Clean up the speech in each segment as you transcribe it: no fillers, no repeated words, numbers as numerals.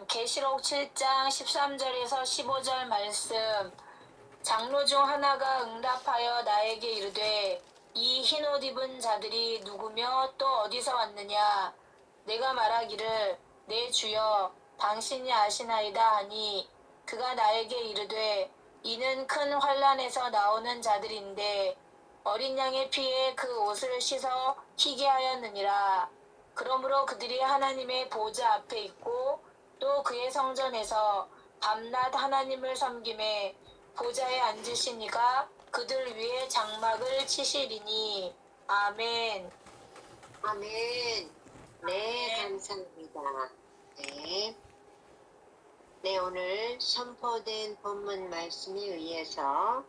계시록 7장 13절에서 15절 말씀. 장로 중 하나가 응답하여 나에게 이르되 이 흰옷 입은 자들이 누구며 또 어디서 왔느냐. 내가 말하기를 내 주여 당신이 아시나이다 하니 그가 나에게 이르되 이는 큰 환난에서 나오는 자들인데 어린 양의 피에 그 옷을 씻어 희게 하였느니라. 그러므로 그들이 하나님의 보좌 앞에 있고 또 그의 성전에서 밤낮 하나님을 섬김에 보좌에 앉으신 이가 그들 위에 장막을 치시리니. 아멘. 아멘. 네, 감사합니다. 네. 네, 오늘 선포된 본문 말씀에 의해서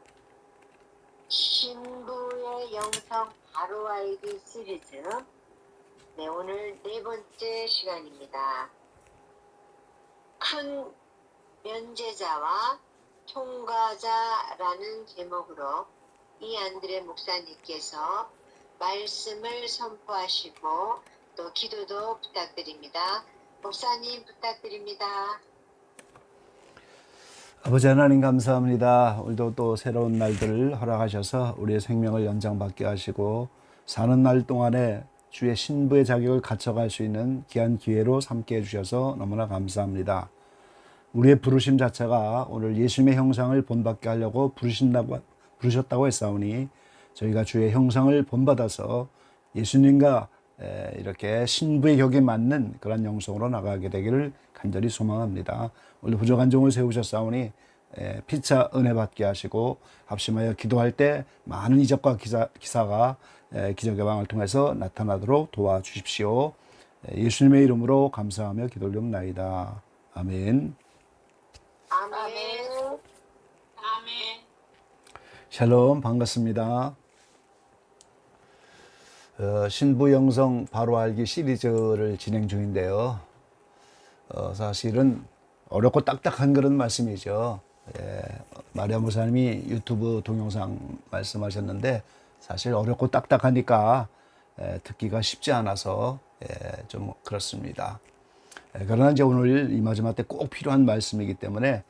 신부의 영성 바로 알기 시리즈. 네, 오늘 네 번째 시간입니다. 큰 면제자와 통과자라는 제목으로 이안드레 목사님께서 말씀을 선포하시고 또 기도도 부탁드립니다. 목사님 부탁드립니다. 아버지 하나님 감사합니다. 오늘도 또 새로운 날들을 허락하셔서 우리의 생명을 연장받게 하시고 사는 날 동안에 주의 신부의 자격을 갖춰갈 수 있는 귀한 기회로 삼게 해주셔서 너무나 감사합니다. 우리의 부르심 자체가 오늘 예수님의 형상을 본받게 하려고 부르셨다고 했사오니 저희가 주의 형상을 본받아서 예수님과 이렇게 신부의 격에 맞는 그런 영성으로 나가게 되기를 간절히 소망합니다. 오늘 부족한 종을 세우셨사오니 피차 은혜 받게 하시고 합심하여 기도할 때 많은 이적과 기사가 기적의 방을 통해서 나타나도록 도와주십시오. 예수님의 이름으로 감사하며 기도올리옵나이다. 아멘. 아멘. 아멘. 샬롬, 반갑습니다. 신부 영성 바로 알기 시리즈를 진행 중인데요. 사실은 어렵고 딱딱한 그런 말씀이죠. 마리아 목사님이 유튜브 동영상 말씀하셨는데 사실 어렵고 딱딱하니까 듣기가 쉽지 않아서 좀 그렇습니다. 그러나 이제 오늘 이 마지막 때 꼭 필요한 말씀이기 때문에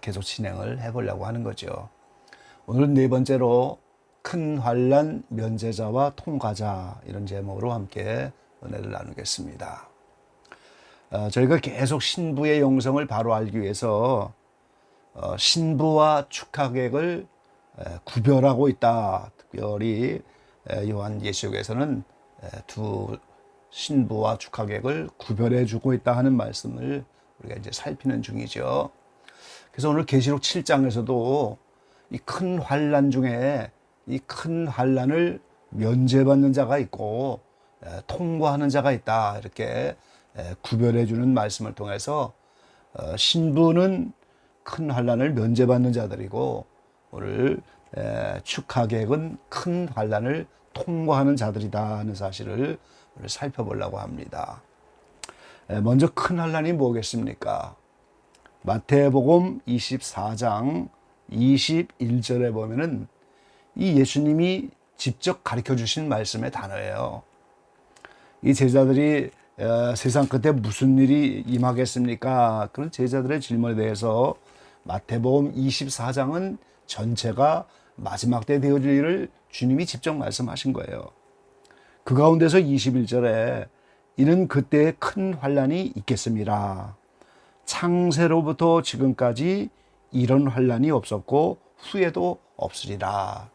계속 진행을 해보려고 하는 거죠. 오늘은 네 번째로 큰 환난 면제자와 통과자 이런 제목으로 함께 은혜를 나누겠습니다. 저희가 계속 신부의 영성을 바로 알기 위해서 신부와 축하객을 구별하고 있다. 특별히 요한 예수께서는 두 신부와 축하객을 구별해 주고 있다 하는 말씀을 우리가 이제 살피는 중이죠. 그래서 오늘 계시록 7장에서도 이 큰 환난 중에 이 큰 환난을 면제받는 자가 있고 통과하는 자가 있다. 이렇게 구별해 주는 말씀을 통해서 신부는 큰 환난을 면제받는 자들이고 오늘 축하객은 큰 환난을 통과하는 자들이다 하는 사실을 우리 살펴보려고 합니다. 먼저 큰 환난이 뭐겠습니까? 마태복음 24장 21절에 보면은 이 예수님이 직접 가르쳐 주신 말씀의 단어예요. 이 제자들이 세상 끝에 무슨 일이 임하겠습니까? 그런 제자들의 질문에 대해서 마태복음 24장은 전체가 마지막 때 되어질 일을 주님이 직접 말씀하신 거예요. 그 가운데서 21절에 이는 그때에 큰 환난이 있겠습니다. 창세로부터 지금까지 이런 환난이 없었고 후에도 없으리라.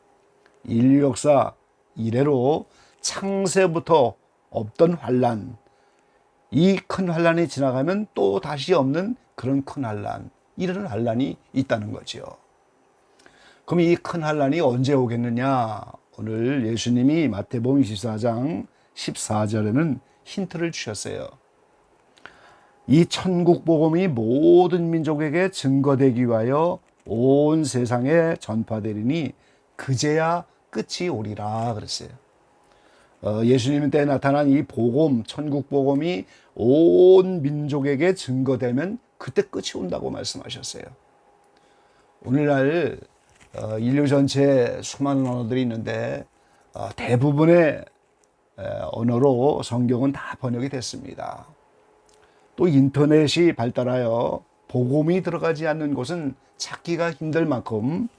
인류 역사 이래로 창세부터 없던 환난, 이 큰 환난이 지나가면 또 다시 없는 그런 큰 환난, 이런 환난이 있다는 거죠. 그럼 이 큰 환난이 언제 오겠느냐? 오늘 예수님이 마태복음 24장 14절에는 힌트를 주셨어요. 이 천국 복음이 모든 민족에게 증거되기 위하여 온 세상에 전파되리니 그제야 끝이 오리라 그랬어요. 예수님 때 나타난 이 복음, 천국 복음이 온 민족에게 증거되면 그때 끝이 온다고 말씀하셨어요. 오늘날 인류 전체에 수많은 언어들이 있는데 대부분의 언어로 성경은 다 번역이 됐습니다. 또 인터넷이 발달하여 복음이 들어가지 않는 곳은 찾기가 힘들 만큼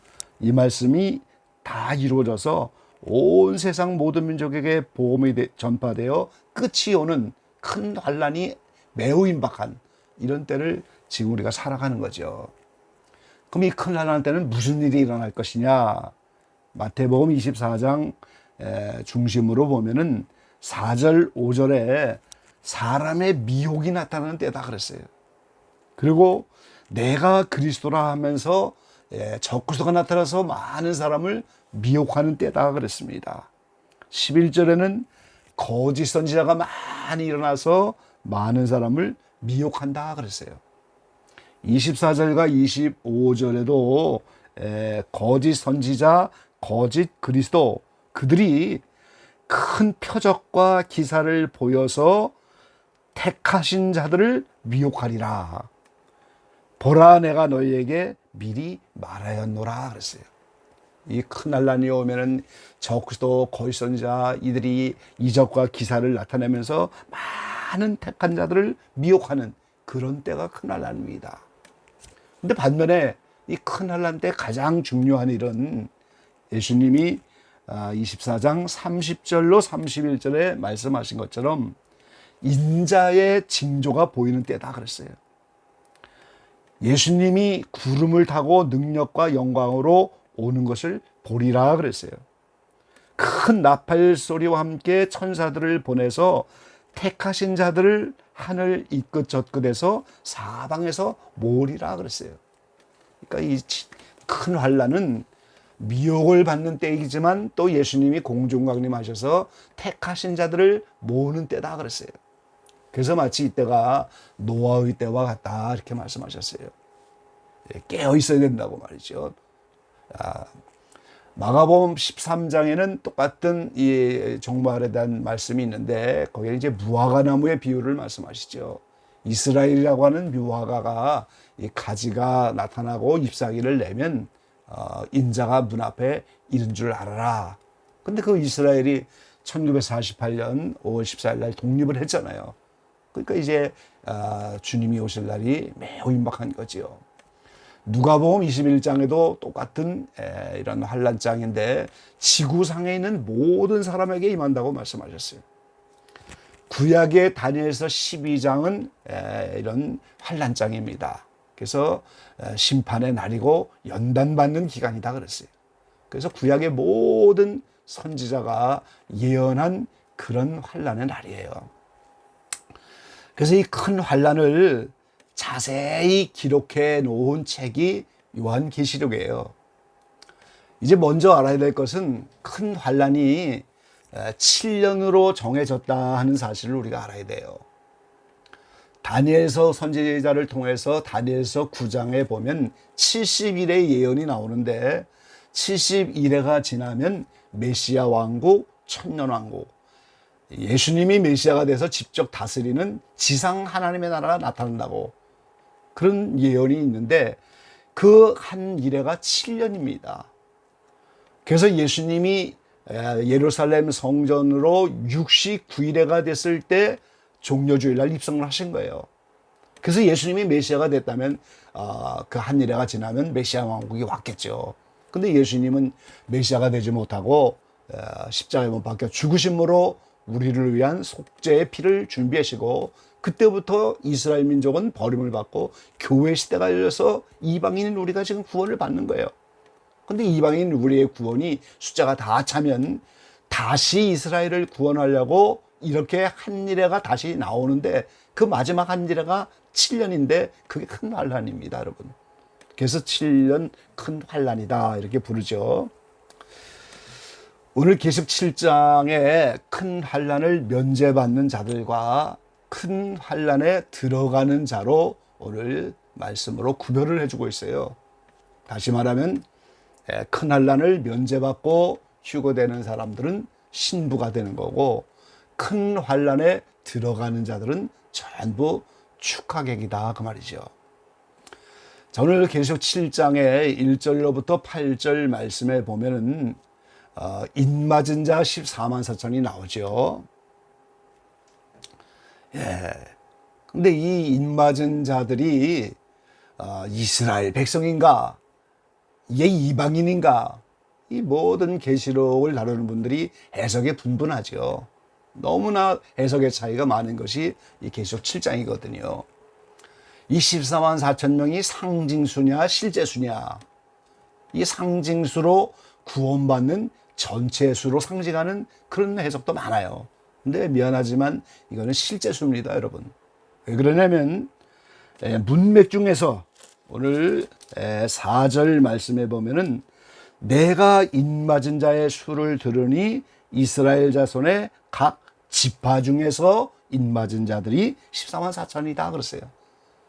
이 말씀이 다 이루어져서 온 세상 모든 민족에게 복음이 전파되어 끝이 오는 큰 환란이 매우 임박한 이런 때를 지금 우리가 살아가는 거죠. 그럼 이 큰 환란 때는 무슨 일이 일어날 것이냐? 마태복음 24장 중심으로 보면은 4절 5절에 사람의 미혹이 나타나는 때다 그랬어요. 그리고 내가 그리스도라 하면서 적그리스도가 나타나서 많은 사람을 미혹하는 때다 그랬습니다. 11절에는 거짓 선지자가 많이 일어나서 많은 사람을 미혹한다 그랬어요. 24절과 25절에도 거짓 선지자, 거짓 그리스도 그들이 큰 표적과 기사를 보여서 택하신 자들을 미혹하리라. 보라 내가 너희에게 미리 말하였노라 그랬어요. 이 큰 난란이 오면은 적그리스도 거짓 선지자 이들이 이적과 기사를 나타내면서 많은 택한 자들을 미혹하는 그런 때가 큰 난란입니다. 근데 반면에 이 큰 난란 때 가장 중요한 일은 예수님이 24장 30절로 31절에 말씀하신 것처럼 인자의 징조가 보이는 때다 그랬어요. 예수님이 구름을 타고 능력과 영광으로 오는 것을 보리라 그랬어요. 큰 나팔 소리와 함께 천사들을 보내서 택하신 자들을 하늘 이끝저끝에서 사방에서 모으리라 그랬어요. 그러니까 이 큰 환란은 미혹을 받는 때이지만 또 예수님이 공중강림하셔서 택하신 자들을 모으는 때다 그랬어요. 그래서 마치 이때가 노아의 때와 같다 이렇게 말씀하셨어요. 깨어 있어야 된다고 말이죠. 마가복음 13장에는 똑같은 이 종말에 대한 말씀이 있는데 거기에 이제 무화과 나무의 비유를 말씀하시죠. 이스라엘이라고 하는 무화과가 이 가지가 나타나고 잎사귀를 내면 인자가 문 앞에 이른 줄 알아라. 근데 그 이스라엘이 1948년 5월 14일 날 독립을 했잖아요. 그러니까 이제 주님이 오실 날이 매우 임박한 거지요. 누가복음 21장에도 똑같은 이런 환란장인데 지구상에 있는 모든 사람에게 임한다고 말씀하셨어요. 구약의 다니엘서 12장은 이런 환란장입니다. 그래서 심판의 날이고 연단받는 기간이다 그랬어요. 그래서 구약의 모든 선지자가 예언한 그런 환란의 날이에요. 그래서 이 큰 환란을 자세히 기록해 놓은 책이 요한계시록이에요. 이제 먼저 알아야 될 것은 큰 환란이 7년으로 정해졌다 하는 사실을 우리가 알아야 돼요. 다니엘서 선지자를 통해서 다니엘서 9장에 보면 70일의 예언이 나오는데 70일회가 지나면 메시아 왕국, 천년왕국, 예수님이 메시아가 돼서 직접 다스리는 지상 하나님의 나라가 나타난다고 그런 예언이 있는데 그 한 일회가 7년입니다. 그래서 예수님이 예루살렘 성전으로 69일회가 됐을 때 종려주일날 입성을 하신 거예요. 그래서 예수님이 메시아가 됐다면 그 한 일회가 지나면 메시아 왕국이 왔겠죠. 근데 예수님은 메시아가 되지 못하고 십자가에 못 박혀 죽으심으로 우리를 위한 속죄의 피를 준비하시고 그때부터 이스라엘 민족은 버림을 받고 교회 시대가 열려서 이방인 우리가 지금 구원을 받는 거예요. 근데 이방인 우리의 구원이 숫자가 다 차면 다시 이스라엘을 구원하려고 이렇게 한 일회가 다시 나오는데 그 마지막 한 일회가 7년인데 그게 큰 환란입니다, 여러분. 그래서 7년 큰 환란이다 이렇게 부르죠. 오늘 계시록 7장에 큰 환란을 면제받는 자들과 큰 환란에 들어가는 자로 오늘 말씀으로 구별을 해주고 있어요. 다시 말하면 큰 환란을 면제받고 휴거되는 사람들은 신부가 되는 거고 큰 환란에 들어가는 자들은 전부 축하객이다 그 말이죠. 자, 오늘 계시록 7장의 1절로부터 8절 말씀에 보면은 인맞은 자 14만 4천이 나오죠. 근데 이 입맞은 자들이 이스라엘 백성인가? 이게 이방인인가? 이 모든 계시록을 다루는 분들이 해석에 분분하죠. 너무나 해석의 차이가 많은 것이 이 계시록 7장이거든요. 이 14만 4천 명이 상징수냐 실제수냐, 이 상징수로 구원받는 전체 수로 상징하는 그런 해석도 많아요. 근데 미안하지만 이거는 실제수입니다, 여러분. 왜 그러냐면 문맥 중에서 오늘 4절 말씀에 보면은 내가 입맞은 자의 수를 들으니 이스라엘 자손의 각 지파 중에서 입맞은 자들이 14만 4천이다 그랬어요.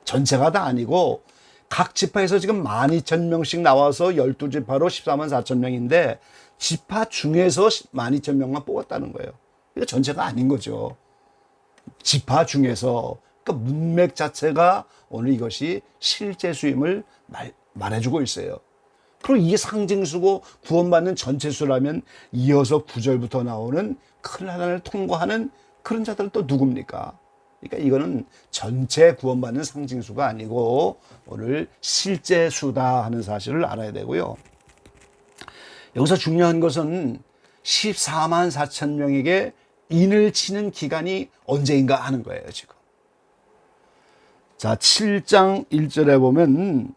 전체가 다 아니고 각 지파에서 지금 12,000명씩 나와서 12지파로 14만 4천 명인데 지파 중에서 12,000명만 뽑았다는 거예요. 이거 전체가 아닌 거죠. 지파 중에서. 그러니까 문맥 자체가 오늘 이것이 실제 수임을 말해주고 있어요. 그리고 이게 상징수고 구원받는 전체 수라면 이어서 9절부터 나오는 큰 하나를 통과하는 그런 자들은 또 누굽니까? 그러니까 이거는 전체 구원받는 상징수가 아니고 오늘 실제 수다 하는 사실을 알아야 되고요. 여기서 중요한 것은 14만 4천 명에게 인을 치는 기간이 언제인가 하는 거예요, 지금. 자, 7장 1절에 보면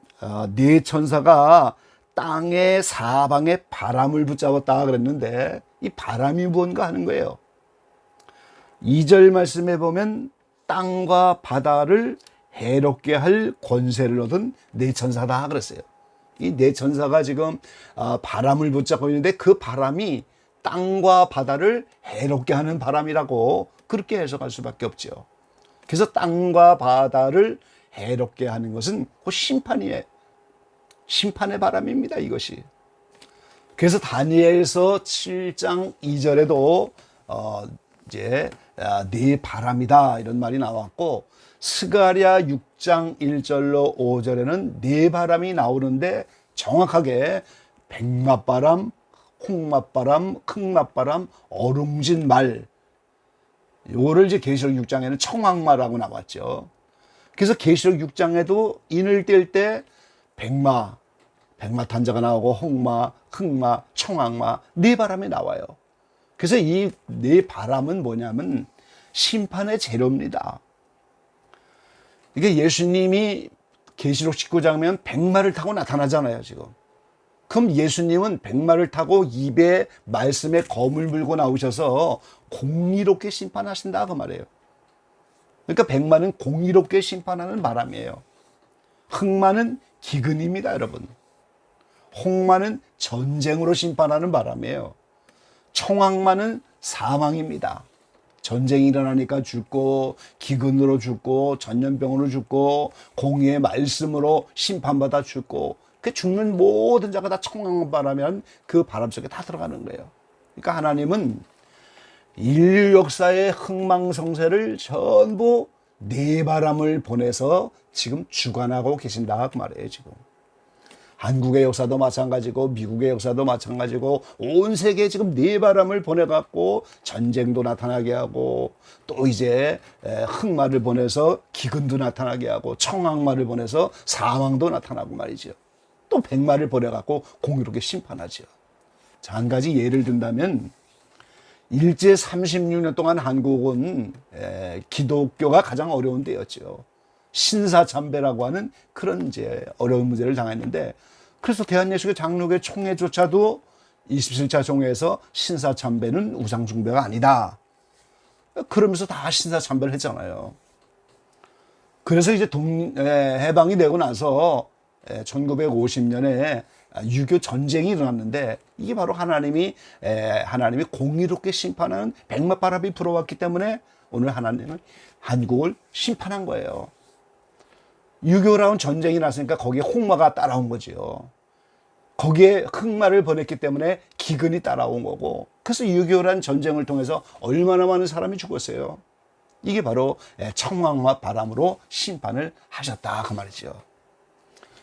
네 천사가 땅의 사방에 바람을 붙잡았다 그랬는데 이 바람이 무언가 하는 거예요. 2절 말씀에 보면 땅과 바다를 해롭게 할 권세를 얻은 네 천사다 그랬어요. 이 네 천사가 지금 바람을 붙잡고 있는데 그 바람이 땅과 바다를 해롭게 하는 바람이라고 그렇게 해석할 수밖에 없죠. 그래서 땅과 바다를 해롭게 하는 것은 그 심판이에요. 심판의 바람입니다, 이것이. 그래서 다니엘서 7장 2절에도 이제 네 바람이다 이런 말이 나왔고, 스가랴 6장 1절로 5절에는 네 바람이 나오는데 정확하게 백마바람, 홍마바람, 흑마바람, 어룽진 말, 요거를 이제 계시록 6장에는 청황마라고 나왔죠. 그래서 계시록 6장에도 인을 뗄 때 백마 탄자가 나오고 홍마, 흑마, 청황마 네 바람이 나와요. 그래서 이 네 바람은 뭐냐면 심판의 재료입니다. 이게 예수님이 계시록 19장면 백마를 타고 나타나잖아요, 지금. 그럼 예수님은 백마를 타고 입에 말씀에 검을 물고 나오셔서 공의롭게 심판하신다 그 말이에요. 그러니까 백마는 공의롭게 심판하는 바람이에요. 흑마는 기근입니다, 여러분. 홍마는 전쟁으로 심판하는 바람이에요. 청황마는 사망입니다. 전쟁이 일어나니까 죽고, 기근으로 죽고, 전염병으로 죽고, 공의의 말씀으로 심판받아 죽고, 그 죽는 모든 자가 다 청황바라면 그 바람 속에 다 들어가는 거예요. 그러니까 하나님은 인류 역사의 흥망성쇠를 전부 네 바람을 보내서 지금 주관하고 계신다 그 말이에요, 지금. 한국의 역사도 마찬가지고 미국의 역사도 마찬가지고 온 세계에 지금 네 바람을 보내갖고 전쟁도 나타나게 하고, 또 이제 흑마를 보내서 기근도 나타나게 하고, 청황마를 보내서 사망도 나타나고 말이죠. 또 백마를 보내갖고 공의롭게 심판하죠. 자, 한 가지 예를 든다면 일제 36년 동안 한국은 기독교가 가장 어려운 때였죠. 신사참배라고 하는 그런 이제 어려운 문제를 당했는데, 그래서 대한예수교 장로교 총회조차도 27차 총회에서 신사참배는 우상숭배가 아니다, 그러면서 다 신사참배를 했잖아요. 그래서 이제 해방이 되고 나서 1950년에 유교 전쟁이 일어났는데, 이게 바로 하나님이 공의롭게 심판하는 백마바람이 불어왔기 때문에 오늘 하나님은 한국을 심판한 거예요. 유교라는 전쟁이 났으니까 거기에 홍마가 따라온 거죠. 거기에 흑마를 보냈기 때문에 기근이 따라온 거고, 그래서 유교란 전쟁을 통해서 얼마나 많은 사람이 죽었어요. 이게 바로 청황마 바람으로 심판을 하셨다 그 말이죠.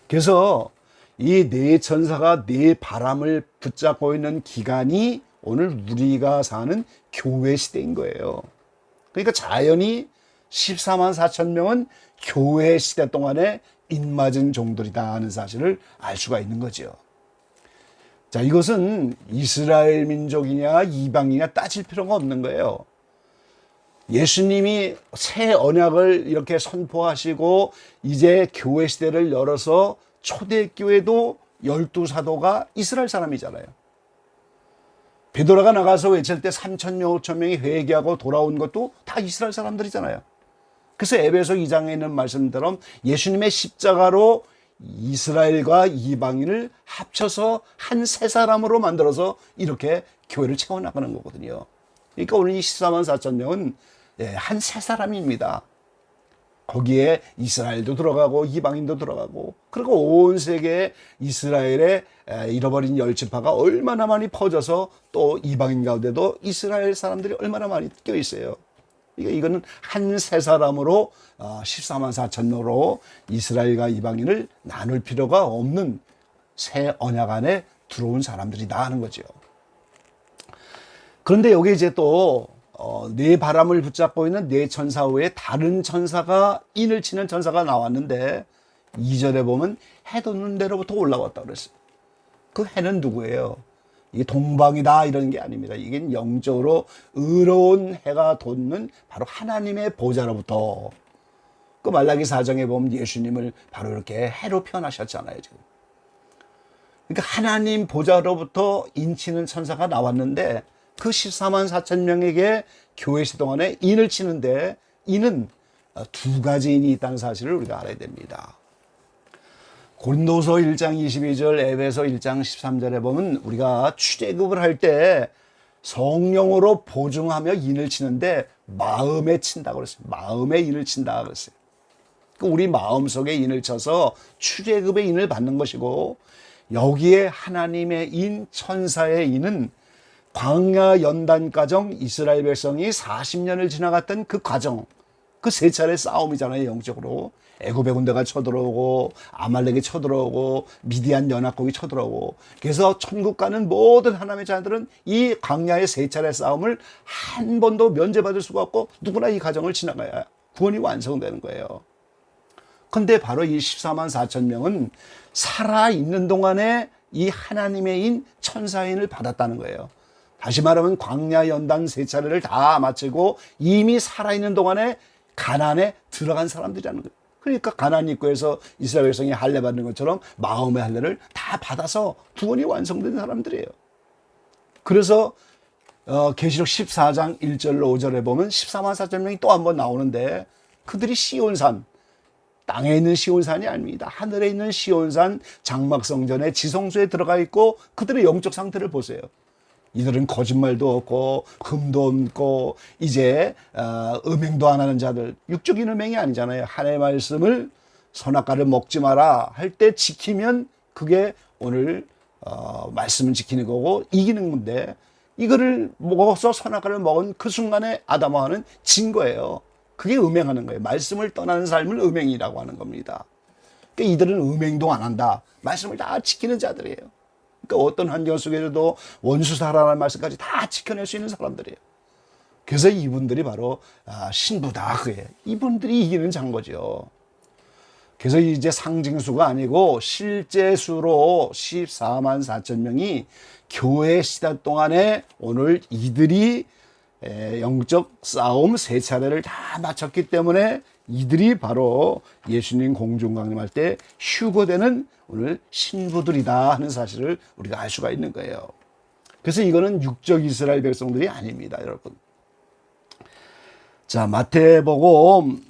그래서 이 네 천사가 네 바람을 붙잡고 있는 기간이 오늘 우리가 사는 교회 시대인 거예요. 그러니까 자연히 14만 4천 명은 교회 시대 동안에 입맞은 종들이다 하는 사실을 알 수가 있는 거죠. 자, 이것은 이스라엘 민족이냐 이방이냐 따질 필요가 없는 거예요. 예수님이 새 언약을 이렇게 선포하시고 이제 교회 시대를 열어서 초대교회도 12사도가 이스라엘 사람이잖아요. 베드로가 나가서 외칠 때 3,000명, 5,000명이 회개하고 돌아온 것도 다 이스라엘 사람들이잖아요. 그래서 에베소 2장에 있는 말씀처럼 예수님의 십자가로 이스라엘과 이방인을 합쳐서 한 세 사람으로 만들어서 이렇게 교회를 채워나가는 거거든요. 그러니까 오늘 이 14만 4천 명은 한 세 사람입니다. 거기에 이스라엘도 들어가고 이방인도 들어가고, 그리고 온 세계에 이스라엘의 잃어버린 열지파가 얼마나 많이 퍼져서 또 이방인 가운데도 이스라엘 사람들이 얼마나 많이 껴 있어요. 이거는 한 세 사람으로 14만 4천 명으로 이스라엘과 이방인을 나눌 필요가 없는 새 언약 안에 들어온 사람들이다 하는 거죠. 그런데 여기 이제 또 네 바람을 붙잡고 있는 네 천사 후에 다른 천사가 인을 치는 천사가 나왔는데 2절에 보면 해 돋는 데로부터 올라왔다고 그랬어요. 그 해는 누구예요? 이게 동방이다 이런 게 아닙니다. 이게 영적으로 의로운 해가 돋는 바로 하나님의 보좌로부터, 그 말라기 4장에 보면 예수님을 바로 이렇게 해로 표현하셨잖아요. 지금. 그러니까 하나님 보좌로부터 인치는 천사가 나왔는데 그 14만 4천 명에게 교회 시 동안에 인을 치는데, 인은 두 가지 인이 있다는 사실을 우리가 알아야 됩니다. 고린도서 1장 22절, 에베소 1장 13절에 보면 우리가 출애굽을 할 때 성령으로 보증하며 인을 치는데 마음에 친다고 그랬어요. 마음에 인을 친다 그랬어요. 우리 마음속에 인을 쳐서 출애굽의 인을 받는 것이고, 여기에 하나님의 인, 천사의 인은 광야 연단 과정, 이스라엘 백성이 40년을 지나갔던 그 과정, 그 세 차례 싸움이잖아요. 영적으로 애굽의 군대가 쳐들어오고 아말렉이 쳐들어오고 미디안 연합국이 쳐들어오고, 그래서 천국 가는 모든 하나님의 자들은 이 광야의 세 차례 싸움을 한 번도 면제받을 수가 없고 누구나 이 과정을 지나가야 구원이 완성되는 거예요. 근데 바로 이 14만 4천 명은 살아있는 동안에 이 하나님의 인, 천사의 인을 받았다는 거예요. 다시 말하면 광야 연단 세 차례를 다 마치고 이미 살아있는 동안에 가나안에 들어간 사람들이라는 거예요. 그러니까 가나안 입구에서 이스라엘 백성이 할례 받는 것처럼 마음의 할례를 다 받아서 구원이 완성된 사람들이에요. 그래서 계시록 14장 1절로 5절에 보면 14만 4천 명이 또 한 번 나오는데, 그들이 시온산, 땅에 있는 시온산이 아닙니다. 하늘에 있는 시온산 장막성전의 지성소에 들어가 있고, 그들의 영적 상태를 보세요. 이들은 거짓말도 없고 흠도 없고 이제 음행도 안 하는 자들, 육적인 음행이 아니잖아요. 하나님의 말씀을 선악과를 먹지 마라 할 때 지키면 그게 오늘 말씀을 지키는 거고 이기는 건데, 이거를 먹어서 선악과를 먹은 그 순간에 아담하와는 진 거예요. 그게 음행하는 거예요. 말씀을 떠나는 삶을 음행이라고 하는 겁니다. 그러니까 이들은 음행도 안 한다. 말씀을 다 지키는 자들이에요. 그러니까 어떤 환경 속에서도 원수사라는 말씀까지 다 지켜낼 수 있는 사람들이에요. 그래서 이분들이 바로 신부다, 그게 이분들이 이기는 장 거죠. 그래서 이제 상징수가 아니고 실제 수로 14만 4천 명이 교회 시대 동안에 오늘 이들이 영적 싸움 세 차례를 다 마쳤기 때문에 이들이 바로 예수님 공중 강림할 때 휴거되는 오늘 신부들이다 하는 사실을 우리가 알 수가 있는 거예요. 그래서 이거는 육적 이스라엘 백성들이 아닙니다, 여러분. 자, 마태복음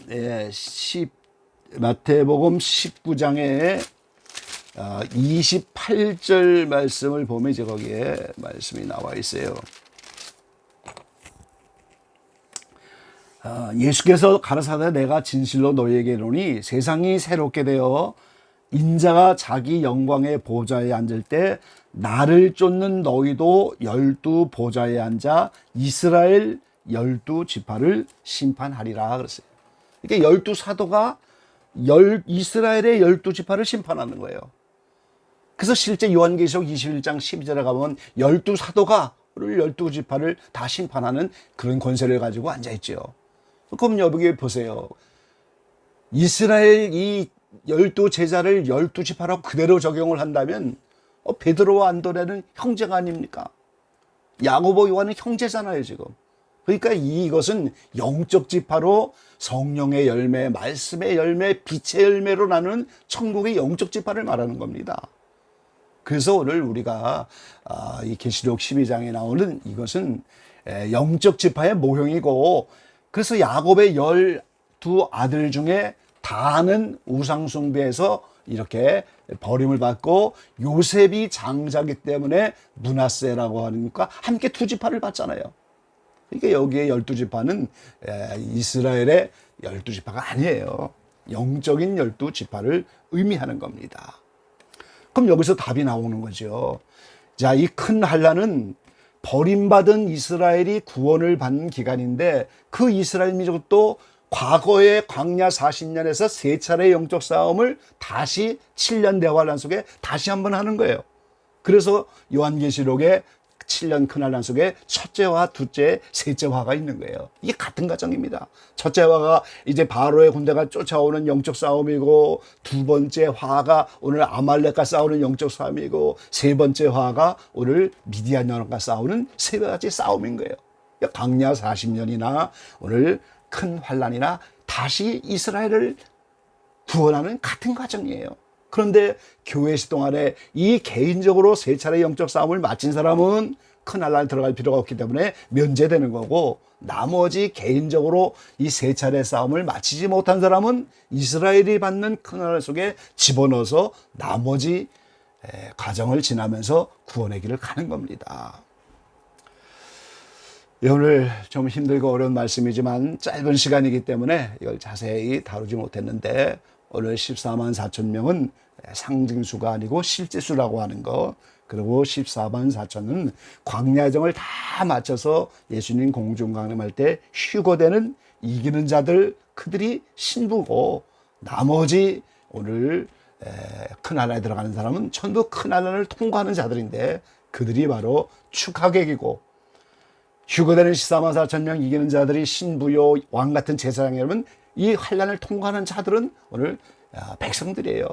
19장에 28절 말씀을 보면 이제 거기에 말씀이 나와 있어요. 예수께서 가라사대 내가 진실로 너희에게 이르노니 세상이 새롭게 되어 인자가 자기 영광의 보좌에 앉을 때 나를 쫓는 너희도 12 보좌에 앉아 이스라엘 12 지파를 심판하리라 그랬어요. 그러니까 12 사도가 이스라엘의 12 지파를 심판하는 거예요. 그래서 실제 요한계시록 21장 12절에 가보면 12 사도가 12 지파를 다 심판하는 그런 권세를 가지고 앉아있죠. 그럼 여기 보세요. 이스라엘 이 12제자를 12지파로 그대로 적용을 한다면 베드로와 안드레는 형제가 아닙니까? 야고보 요한은 형제잖아요 지금. 그러니까 이것은 영적 지파로 성령의 열매, 말씀의 열매, 빛의 열매로 나누는 천국의 영적 지파를 말하는 겁니다. 그래서 오늘 우리가 이 계시록 12장에 나오는 이것은 영적 지파의 모형이고, 그래서 야곱의 12아들 중에 다는 우상숭배에서 이렇게 버림을 받고, 요셉이 장자기 때문에 므낫세라고 하니까 함께 두 지파를 받잖아요. 그러니까 여기에 12지파는 이스라엘의 12지파가 아니에요. 영적인 12지파를 의미하는 겁니다. 그럼 여기서 답이 나오는 거죠. 자, 이 큰 환란은 버림받은 이스라엘이 구원을 받는 기간인데, 그 이스라엘 민족도 과거의 광야 40년에서 세 차례 영적 싸움을 다시 7년 대환란 속에 다시 한번 하는 거예요. 그래서 요한계시록에 7년 큰 환란 속에 첫째 화, 둘째, 셋째 화가 있는 거예요. 이게 같은 과정입니다. 첫째 화가 이제 바로의 군대가 쫓아오는 영적 싸움이고, 두 번째 화가 오늘 아말렉과 싸우는 영적 싸움이고, 세 번째 화가 오늘 미디안 연합과 싸우는 세 가지 싸움인 거예요. 광야 40년이나 오늘 큰 환란이나 다시 이스라엘을 구원하는 같은 과정이에요. 그런데 교회 시 동안에 이 개인적으로 세 차례 영적 싸움을 마친 사람은 큰 환란에 들어갈 필요가 없기 때문에 면제되는 거고, 나머지 개인적으로 이 세 차례 싸움을 마치지 못한 사람은 이스라엘이 받는 큰 환란 속에 집어넣어서 나머지 과정을 지나면서 구원의 길을 가는 겁니다. 오늘 좀 힘들고 어려운 말씀이지만 짧은 시간이기 때문에 이걸 자세히 다루지 못했는데, 오늘 14만 4천 명은 상징수가 아니고 실제수라고 하는 거, 그리고 14만 4천은 광야정을 다 마쳐서 예수님 공중 강림할 때 휴거되는 이기는 자들, 그들이 신부고, 나머지 오늘 큰 환란에 들어가는 사람은 전부 큰 환란을 통과하는 자들인데, 그들이 바로 축하객이고, 휴거되는 14만 4천 명 이기는 자들이 신부요 왕 같은 제사장이라면, 이 환란을 통과하는 자들은 오늘 백성들이에요.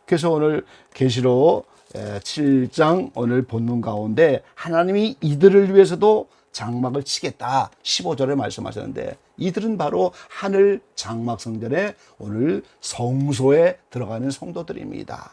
그래서 오늘 계시록 7장 오늘 본문 가운데 하나님이 이들을 위해서도 장막을 치겠다 15절에 말씀하셨는데, 이들은 바로 하늘 장막 성전에 오늘 성소에 들어가는 성도들입니다.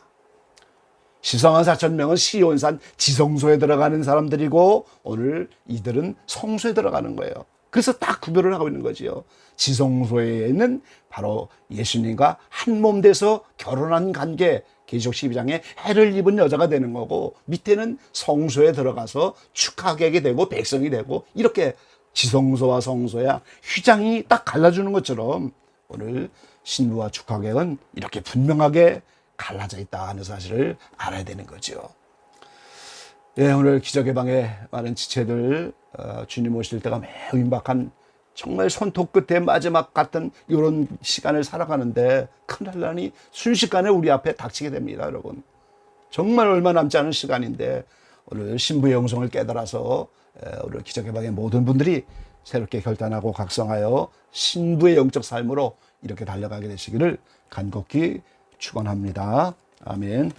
14만 4천 명은 시온산 지성소에 들어가는 사람들이고, 오늘 이들은 성소에 들어가는 거예요. 그래서 딱 구별을 하고 있는 거지요. 지성소에는 바로 예수님과 한 몸 돼서 결혼한 관계, 계시록 12장에 해를 입은 여자가 되는 거고, 밑에는 성소에 들어가서 축하객이 되고 백성이 되고, 이렇게 지성소와 성소야 휘장이 딱 갈라주는 것처럼 오늘 신부와 축하객은 이렇게 분명하게 갈라져 있다 하는 사실을 알아야 되는 거죠. 예, 오늘 기적의 방에 많은 지체들 주님 오실 때가 매우 임박한, 정말 손톱 끝에 마지막 같은 이런 시간을 살아가는데, 큰 환란이 순식간에 우리 앞에 닥치게 됩니다. 여러분, 정말 얼마 남지 않은 시간인데, 오늘 신부의 영성을 깨달아서 오늘 기적의 방의 모든 분들이 새롭게 결단하고 각성하여 신부의 영적 삶으로 이렇게 달려가게 되시기를 간곡히 축원합니다. 아멘.